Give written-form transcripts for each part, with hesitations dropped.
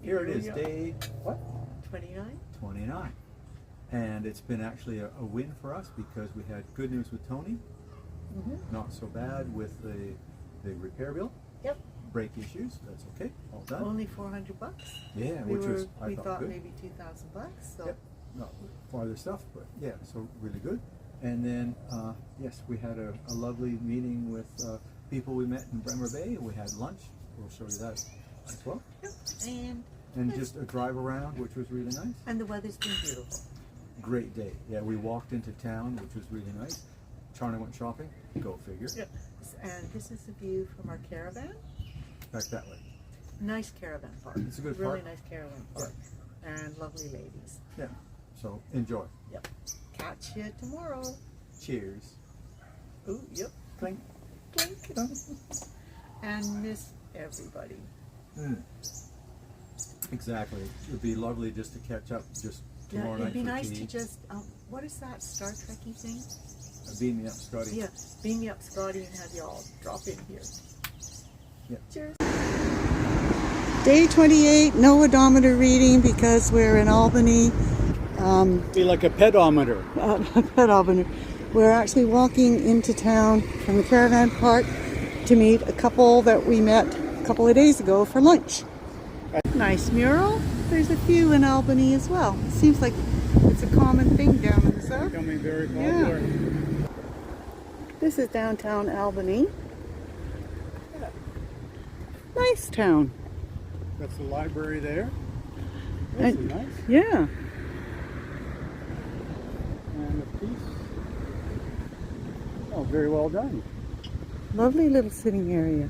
Here it is, day, what? 29? 29. And it's been actually a win for us because we had good news with Tony. Not so bad with the repair bill. Yep. Brake issues, that's okay, all done. Only $400. Yeah, we I thought thought good. maybe $2,000. So. Yep. Not farther stuff, but yeah, so really good. And then, yes, we had a lovely meeting with people we met in Bremer Bay. We had lunch. We'll show you that as well. Yep. And just a drive around, which was really nice. And the weather's been beautiful. Great day. Yeah, we walked into town, which was really nice. Charlie went shopping. Go figure. Yep. And this is the view from our caravan. Back that way. Nice caravan park. It's a good really park. Nice caravan park. Yeah. And lovely ladies. Yeah. So enjoy. Yep. Catch you tomorrow. Cheers. Ooh, yep. Clink. Clink. And miss everybody. Exactly. It would be lovely just to catch up just tomorrow night. It'd be for nice tea. to just, what is that Star Trekky thing? Beam me up, Scotty. Yeah, beam me up, Scotty, and have you all drop in here. Yeah. Cheers. Day 28, no odometer reading because we're in Albany. Be like a pedometer. Pedometer. We're actually walking into town from the caravan park to meet a couple that we met a couple of days ago for lunch. Nice mural. There's a few in Albany as well. Seems like it's a common thing down in the south. Becoming very popular. Yeah. This is downtown Albany. Nice town. That's the library there. That's nice. Yeah. And a piece. Oh, very well done. Lovely little sitting area.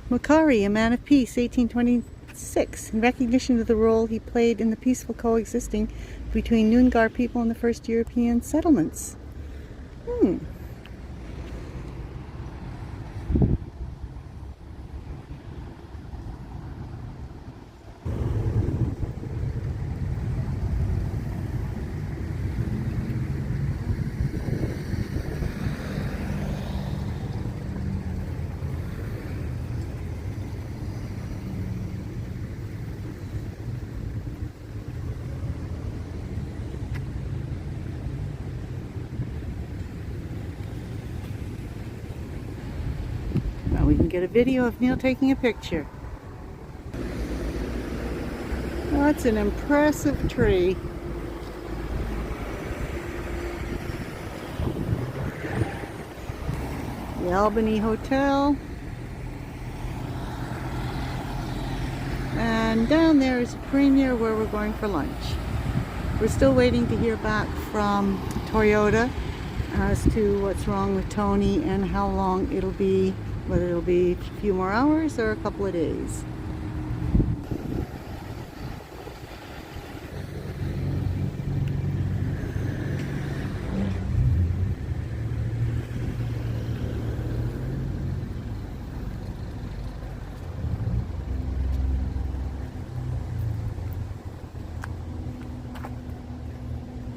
Macari, a man of peace, 1826, in recognition of the role he played in the peaceful coexisting between Noongar people and the first European settlements. Now we can get a video of Neil taking a picture. Oh, that's an impressive tree. The Albany Hotel. And down there is a Premier where we're going for lunch. We're still waiting to hear back from Toyota as to what's wrong with Tony and how long it'll be, whether it'll be a few more hours or a couple of days.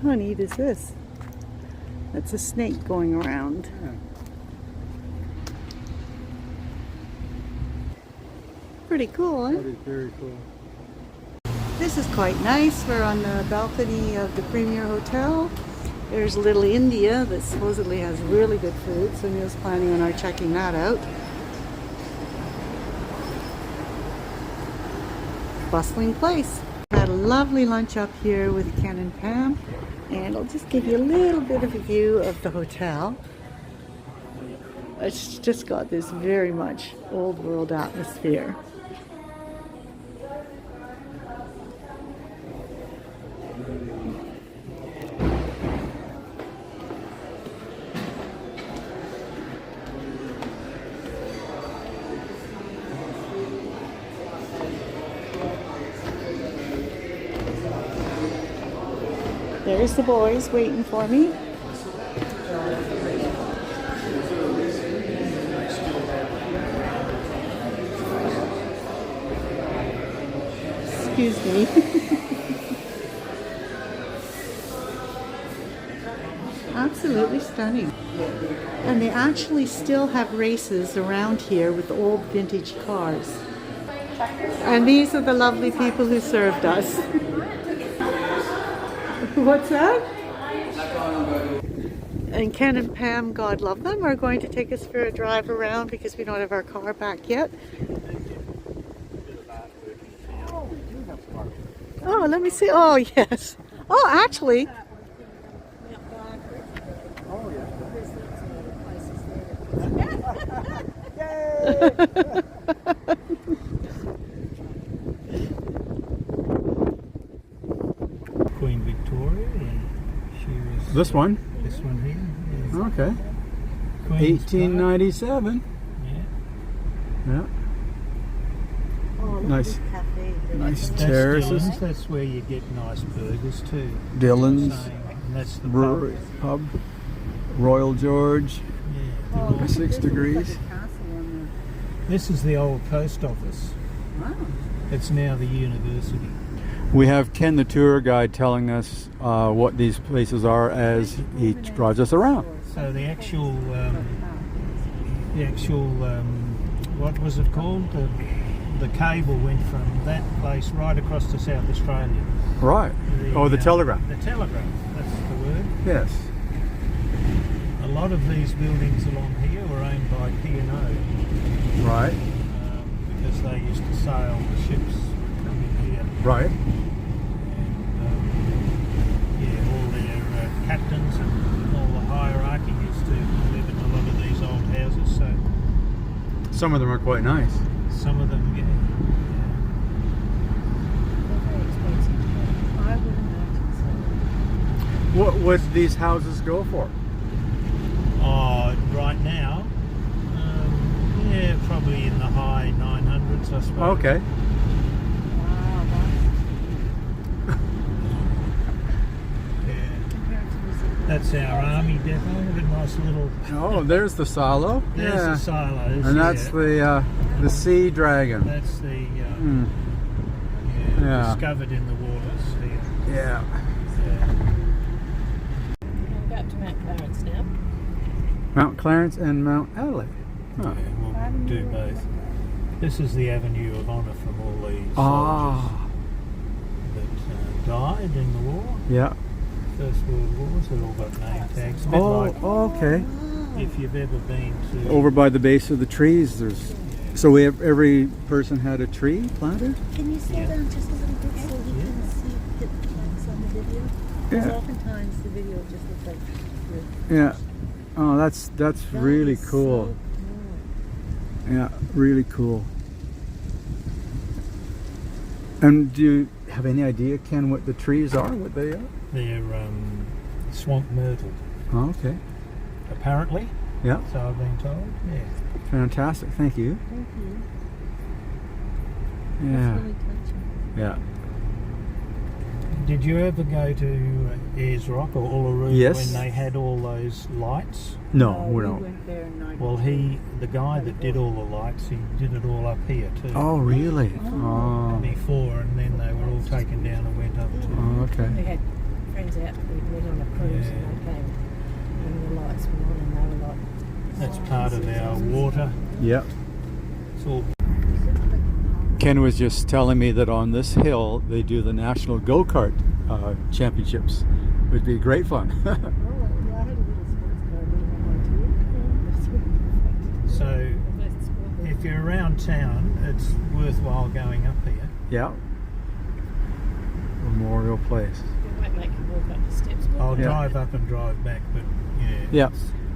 How neat is this? That's a snake going around. Yeah. Pretty cool, eh? That is very cool. This is quite nice. We're on the balcony of the Premier Hotel. There's Little India that supposedly has really good food, so Neil's planning on our checking that out. Bustling place. Had a lovely lunch up here with Ken and Pam, and I'll just give you a little bit of a view of the hotel. It's just got this very much old world atmosphere. There's the boys waiting for me. excuse me. Absolutely stunning. And they actually still have races around here with old vintage cars. And these are the lovely people who served us. What's that? And Ken and Pam, God love them, are going to take us for a drive around because we don't have our car back yet. Oh, let me see. Oh, yes. Oh, actually. Queen Victoria, and she was... This one? This one here. Yeah. Okay. Queen's 1897. Park. Yeah. Yeah. Oh, look Nice. at this cafe. Nice That's terraces. Dillon's. That's where you get nice burgers too. Dillon's And that's the Brewery pub. Pub. Royal George. Yeah. Oh, Dillon's. 6 degrees. This is the old post office. Wow. It's now the university. We have Ken, the tour guide, telling us what these places are as he drives us around. So the actual, what was it called? The cable went from that place right across to South Australia. Right. The telegraph. The telegraph, that's the word. Yes. A lot of these buildings along here were owned by P&O Right. because they used to sail the ships coming here. Right. And all their captains and all the hierarchy used to live in a lot of these old houses. So Some of them are quite nice. some of them, What would these houses go for? right now, yeah, probably in the high 900s, I suppose. Okay. Yeah. That's our army depot. Look at nice little. Oh, there's the silo. There's Yeah. the silos. And that's the Sea Dragon. That's the Yeah. discovered in the waters here. Yeah. We'll go up to Mount Clarence now. Mount Clarence and Mount Adelaide. Huh. Yeah, we'll do both. This is the Avenue of Honour from all these soldiers Ah. that died in the war. Yeah. First World Wars. They've all got name tags. A bit like Okay. if you've ever been to Over by the base of the trees, there's. So we have, every person had a tree planted. Can you slow Yeah. down just a little bit so we Yeah. can see the plants on the video? Because Yeah. oftentimes the video just looks like Yeah. Oh, that's really cool. Yeah, really cool. And do you have any idea, Ken, what the trees are? What they are? They're swamp myrtle, Oh, okay. apparently. Yeah. So I've been told. Yeah. Fantastic. Thank you. Thank you. Yeah. That's really touching. Yeah. Did you ever go to Ayers Rock or Uluru Yes. when they had all those lights? No, we we don't. went there in 92. Well, the guy that did all the lights, he did it all up here too. Oh, really? Oh. Before, and then they were all taken down and went up to. Oh, We okay. had friends out, we went on a cruise Yeah. and they came and the lights were on and they were like, That's part of our water. Yep. It's all. Ken was just telling me that on this hill they do the National Go-Kart Championships. It would be great fun. Oh, well, yeah, I had a little sports car little one too. That's really perfect. So, if you're around town, it's worthwhile going up here. Yeah. Memorial Place. we won't make you walk up the steps. will I'll we? Yeah. drive up and drive back, but yeah. Yeah.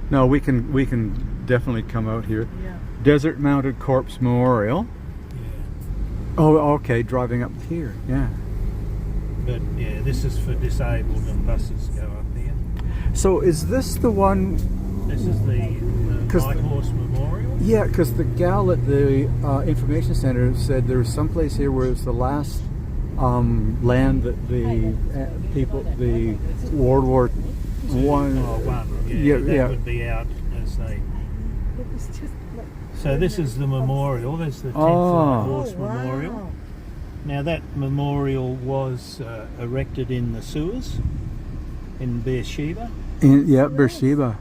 No, we can definitely come out here. Yeah. Desert Mounted Corpse Memorial. Yeah. Oh, okay, driving up here. Yeah. But yeah, this is for disabled and buses go up here. So is this the one? This is the 'Cause White the- Horse Memorial. Yeah, because the gal at the information center said there was some place here where it's the last land that the people, the World War One. Oh, one. Yeah, Yeah, that yeah. would be out as they. It was just like, So this is the memorial. There's the 10th Oh. Horse wow. Memorial. Now that memorial was erected in the sewers in Beersheba. Beersheba.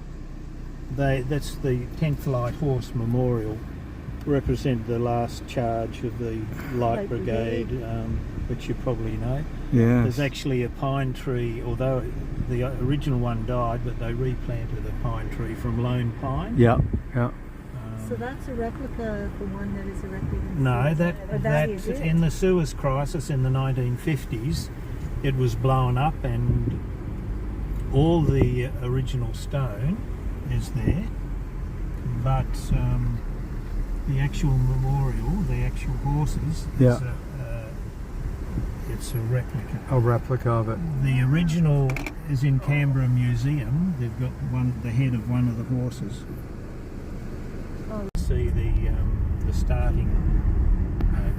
That's the 10th Light Horse Memorial. Represent the last charge of the Light Brigade, which you probably know. Yeah. There's actually a pine tree, although the original one died, but they replanted a pine tree from lone pine. Yeah. So that's a replica of the one that is erected in No, Suez? Or that is it? in the Suez crisis in the 1950s, it was blown up and all the original stone is there, but the actual memorial, the actual horses, Yeah. it's a replica. A replica of it. The original is in Canberra Museum. They've got the head of one of the horses. Oh. See the starting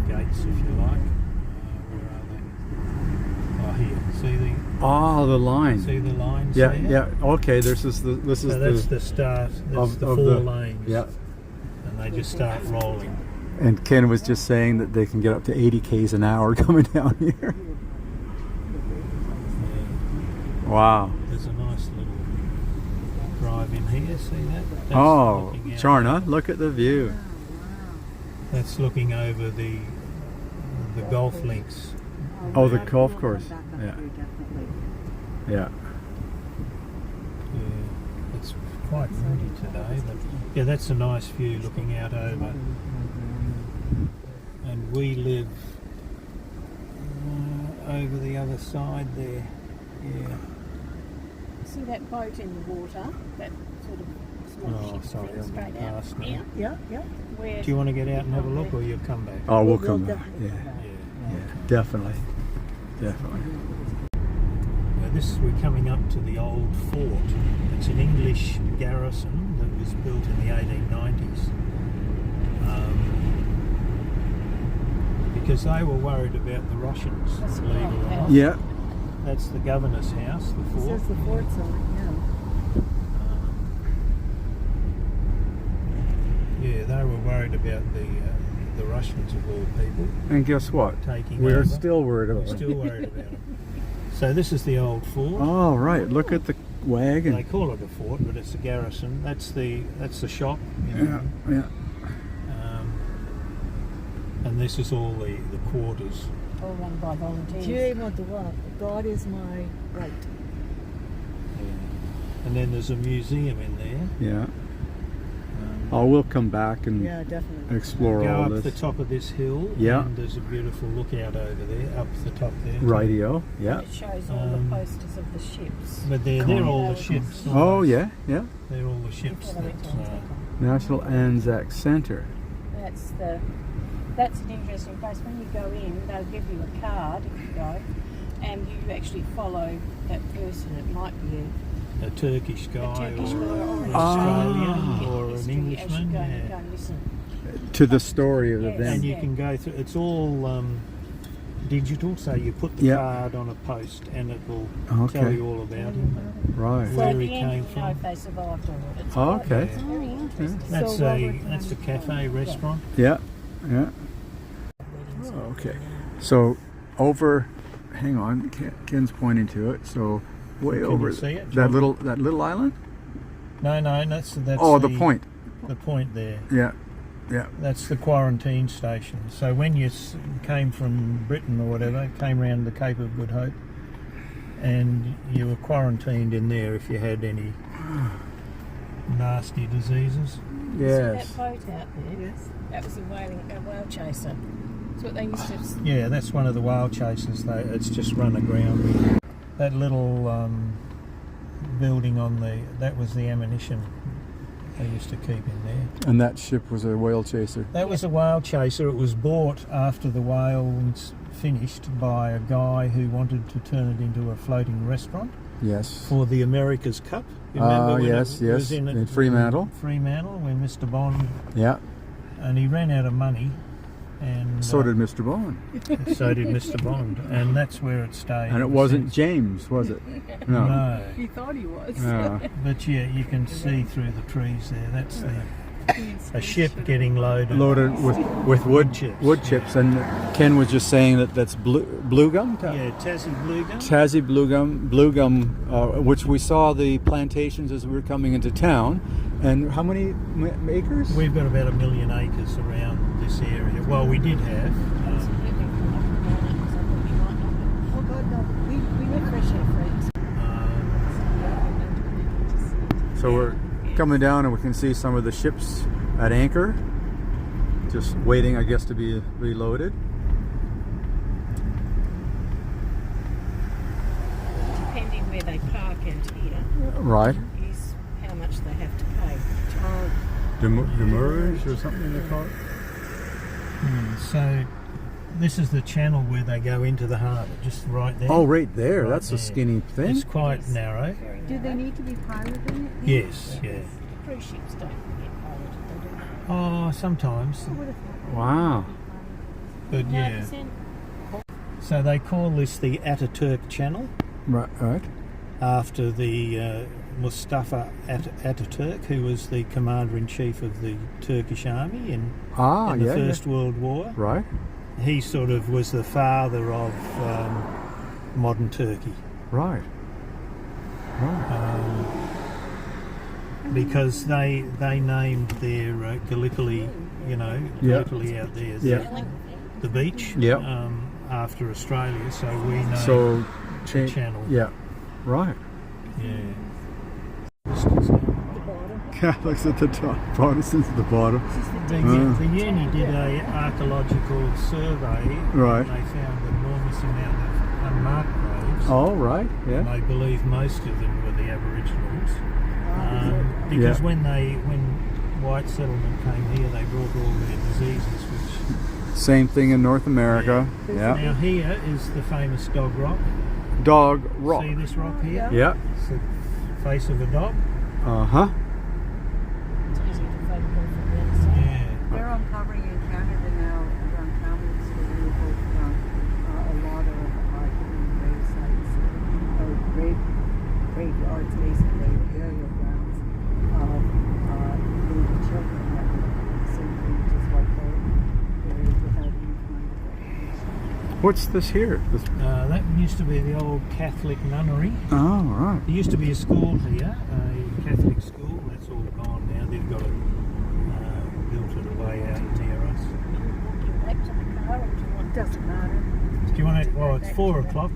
gates, if you like. Where are they? Oh, here. See The line. the lines Yeah, there? yeah. Okay, this is So that's the start. That's the four lanes. Yeah. And they just start rolling. And Ken was just saying that they can get up to 80 k's an hour coming down here. Wow. There's a nice little drive in here. See that? That's Oh, looking out. Charna, look at the view. That's looking over the golf links. Oh, the golf course. Yeah. Yeah. Yeah, it's quite windy today, but yeah, that's a nice view looking out over. And we live over the other side there. Yeah. See that boat in the water? That sort of small Oh, ship sorry, thing I've straight been out. past now. Yeah. Where Do you want to get out and have a look, or you'll come back? Oh, we'll We'll come back. definitely Yeah, come back. yeah, definitely. Definitely. Now we're coming up to the old fort. It's an English garrison that was built in the 1890s. Because they were worried about the Russians, That's believe it or right, not. Yeah. That's the governor's house, the It fort. says the fort's on Yeah, they were worried about the Russians of all people And guess what? taking We're over. still worried about it. Still worried about it. So this is the old fort. Oh, right. Look at the They wagon. call it a fort, but it's a garrison. That's the shop. Yeah, yeah. And this is all the quarters. you. All run by volunteers. God is my right. And then there's a museum in there. Yeah. Oh, we'll come back and Yeah, definitely. explore Go all up this. the top of this hill. Yeah. And there's a beautiful lookout over there, up the top there. Radio. Yeah. It shows all the posters of the ships. But they're all the ships. Oh, yeah, yeah. They're all the ships. Before they went to Anzac. National Anzac Center. That's an interesting place. When you go in, they'll give you a card if you go, and you actually follow that person. It might be a Turkish guy, a Turkish guy or or an an Australian Australian or an history. Englishman. Go Yeah. and listen. To the story of Yes. events. And you can go through. It's all digital, so you put the Yeah. card on a post, and it will Okay. tell you all about him. Right. So Where at he the end, came you know from. if they survived or not. It's Oh, quite- okay. It's very interesting. That's So, that's a cafe restaurant. Yeah, yeah. Oh, okay. So over, hang on, Ken's pointing to it. So way Can over you see it? that little island. No, that's Oh, the point. The point there. Yeah, yeah. That's the quarantine station. So when you came from Britain or whatever, came round the Cape of Good Hope, and you were quarantined in there if you had any nasty diseases. Yes. See that boat out there? Yes. That was a whale chaser. That's what they used to. Yeah, that's one of the whale chasers. It's just run aground. That little building that was the ammunition they used to keep in there. And that ship was a whale chaser. That was a whale chaser. It was bought after the whales finished by a guy who wanted to turn it into a floating restaurant Yes. for the America's Cup. You remember when yes, it yes. was in Fremantle. Fremantle, when Mr. Bond, Yeah. and he ran out of money, and So did Mr. Bond. so did Mr. Bond, and that's where it stayed. And it wasn't James, was it? No. No. You thought he was. No. But yeah, you can see through the trees there. That's a ship getting loaded with wood chips. Wood chips, and Ken was just saying that that's blue gum. Yeah, Tassie blue gum. Tassie blue gum, which we saw the plantations as we were coming into town. And how many acres? We've got about 1 million acres around this area. Well, we did have. Oh God, no. We were fresh air friends. So we're coming down and we can see some of the ships at anchor, just waiting, I guess, to be reloaded. Depending where they park and here Right. is how much they have to pay. Demurrage or something they call it? So this is the channel where they go into the harbour, just right there. Oh, right there. Right That's there. a skinny thing. It's quite narrow. Do they need to be piloted in it? Yes, yeah. Cruise ships don't get piloted, they do. Oh, sometimes. Wow. But yeah. 90%. So they call this the Ataturk Channel, Right. after the Mustafa Ataturk, who was the commander-in-chief of the Turkish army in the First World War. Right. He sort of was the father of modern Turkey. Right. Because they named their Gallipoli, Gallipoli out there, the beach, after Australia, so we know the channel. Yeah. Right. Yeah. Catholics at the top, Protestants at the bottom. The uni did a archaeological survey. Right. And they found an enormous amount of unmarked graves. Oh, right. Yeah. And they believe most of them were the Aboriginals. Because when white settlement came here, they brought all their diseases, which... Same thing in North America. Yeah. Now here is the famous Dog Rock. Dog Rock. See this rock here? Yeah. It's the face of a dog. Uh-huh. It's easy to photograph from the other side. Yeah. They're uncovering in Canada now around Kamloops where we were both from a lot of hidden grave sites, or graveyards basically, burial grounds of baby children that were the same thing, just like they're buried without any kind of recognition. What's this here? That used to be the old Catholic nunnery. Oh, right. There used to be a school here, a Catholic school. That's all gone now. They've got it built it away out near us. Back to the car, or do you want Doesn't matter. Do you want to? Well, it's 4 o'clock.